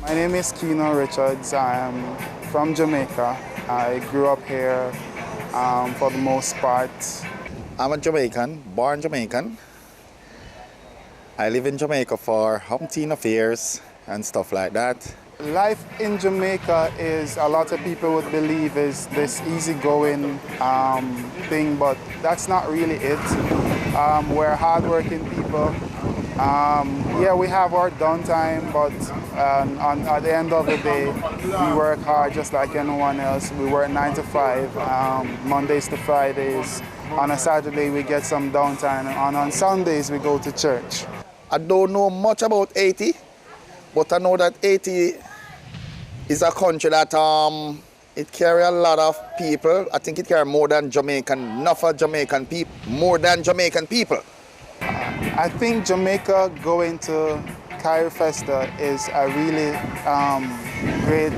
My name is Kino Richards. I'm from Jamaica. I grew up here for the most part. I'm a Jamaican, born Jamaican. I live in Jamaica for umpteen affairs and stuff like that. Life in Jamaica is, a lot of people would believe, is this easygoing thing, but that's not really it. We're hardworking people. Yeah, we have our downtime, but at the end of the day, we work hard just like anyone else. We work 9 to 5, Mondays to Fridays. On a Saturday, we get some downtime, and on Sundays, we go to church. I don't know much about Haiti, but I know that Haiti is a country that it carries a lot of people. I think it carries more than Jamaican, enough of Jamaican people, more than Jamaican people. I think Jamaica going to Carifesta is a really great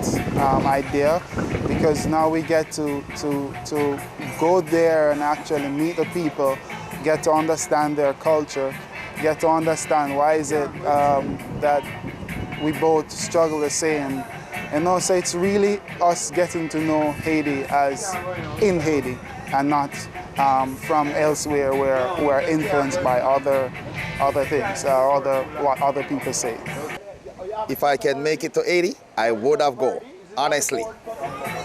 idea, because now we get to go there and actually meet the people, get to understand their culture, get to understand why is it that we both struggle the same. And also it's really us getting to know Haiti as in Haiti and not from elsewhere where we're influenced by other things, what other people say. If I can make it to Haiti, I would have go, honestly.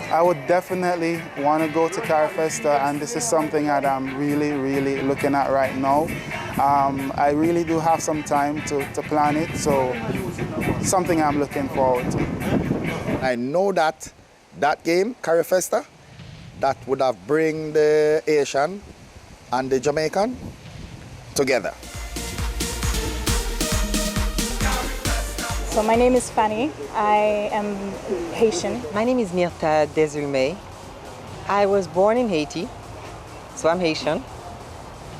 I would definitely want to go to Carifesta, and this is something that I'm really looking at right now. I really do have some time to plan it, so something I'm looking forward to. I know that game, Carifesta, that would have bring the Haitian and the Jamaican together. So my name is Fanny. I am Haitian. My name is Myrtha Désulmé. I was born in Haiti, so I'm Haitian.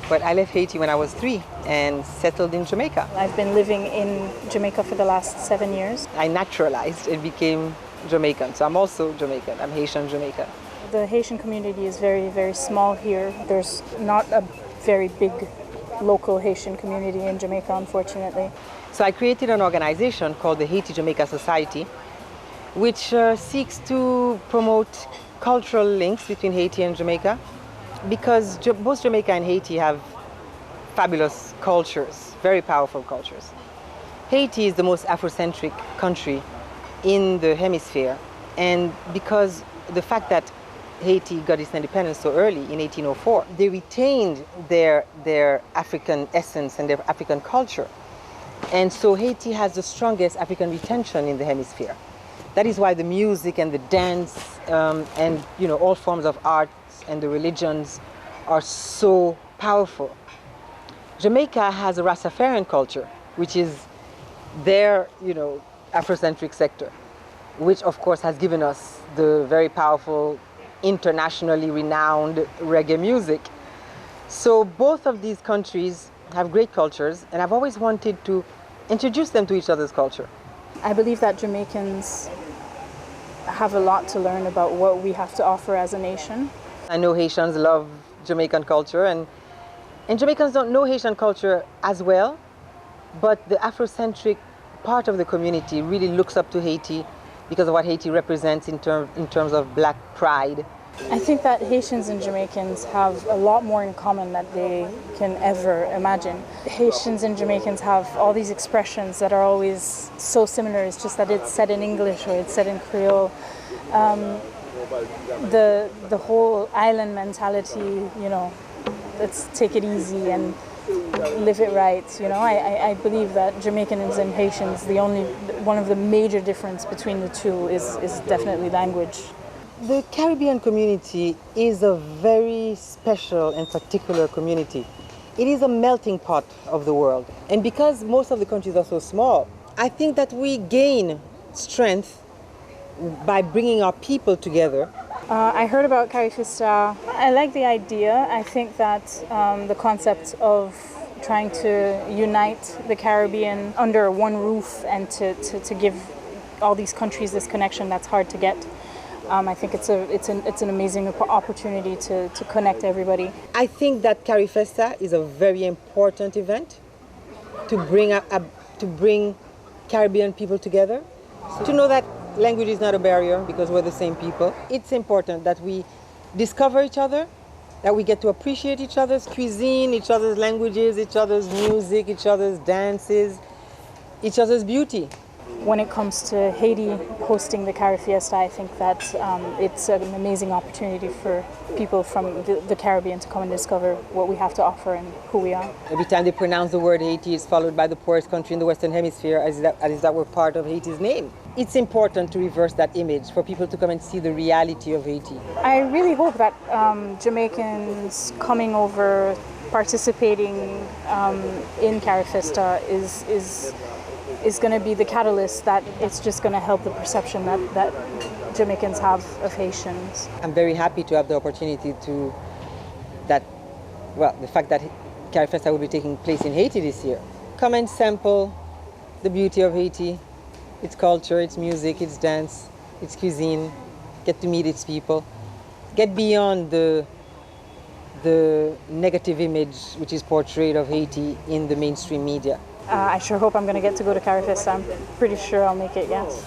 But I left Haiti when I was 3 and settled in Jamaica. I've been living in Jamaica for the last 7 years. I naturalized and became Jamaican, so I'm also Jamaican. I'm Haitian Jamaican. The Haitian community is very small here. There's not a very big local Haitian community in Jamaica, unfortunately. So I created an organization called the Haiti-Jamaica Society, which seeks to promote cultural links between Haiti and Jamaica, because both Jamaica and Haiti have fabulous cultures, very powerful cultures. Haiti is the most Afrocentric country in the hemisphere, and because the fact that Haiti got its independence so early in 1804, they retained their African essence and their African culture. And so Haiti has the strongest African retention in the hemisphere. That is why the music and the dance and all forms of arts and the religions are so powerful. Jamaica has a Rastafarian culture, which is their Afrocentric sector, which of course has given us the very powerful, internationally renowned reggae music. So both of these countries have great cultures, and I've always wanted to introduce them to each other's culture. I believe that Jamaicans have a lot to learn about what we have to offer as a nation. I know Haitians love Jamaican culture, and Jamaicans don't know Haitian culture as well, but the Afrocentric part of the community really looks up to Haiti because of what Haiti represents in terms of black pride. I think that Haitians and Jamaicans have a lot more in common than they can ever imagine. Haitians and Jamaicans have all these expressions that are always so similar. It's just that it's said in English or it's said in Creole. The whole island mentality, let's take it easy and live it right. I believe that Jamaicans and Haitians, one of the major difference between the two is definitely language. The Caribbean community is a very special and particular community. It is a melting pot of the world. And because most of the countries are so small, I think that we gain strength by bringing our people together. I heard about Carifesta. I like the idea. I think that the concept of trying to unite the Caribbean under one roof and to give all these countries this connection that's hard to get. I think it's an amazing opportunity to connect everybody. I think that Carifesta is a very important event to bring Caribbean people together. To know that language is not a barrier because we're the same people. It's important that we discover each other, that we get to appreciate each other's cuisine, each other's languages, each other's music, each other's dances, each other's beauty. When it comes to Haiti hosting the Carifesta, I think that it's an amazing opportunity for people from the Caribbean to come and discover what we have to offer and who we are. Every time they pronounce the word Haiti, it's followed by the poorest country in the Western Hemisphere, as if that were part of Haiti's name. It's important to reverse that image for people to come and see the reality of Haiti. I really hope that Jamaicans coming over, participating in Carifesta is going to be the catalyst that it's just going to help the perception that Jamaicans have of Haitians. I'm very happy to have the opportunity to, the fact that Carifesta will be taking place in Haiti this year. Come and sample the beauty of Haiti, its culture, its music, its dance, its cuisine, get to meet its people, get beyond the negative image which is portrayed of Haiti in the mainstream media. I sure hope I'm going to get to go to Carifesta. I'm pretty sure I'll make it, yes.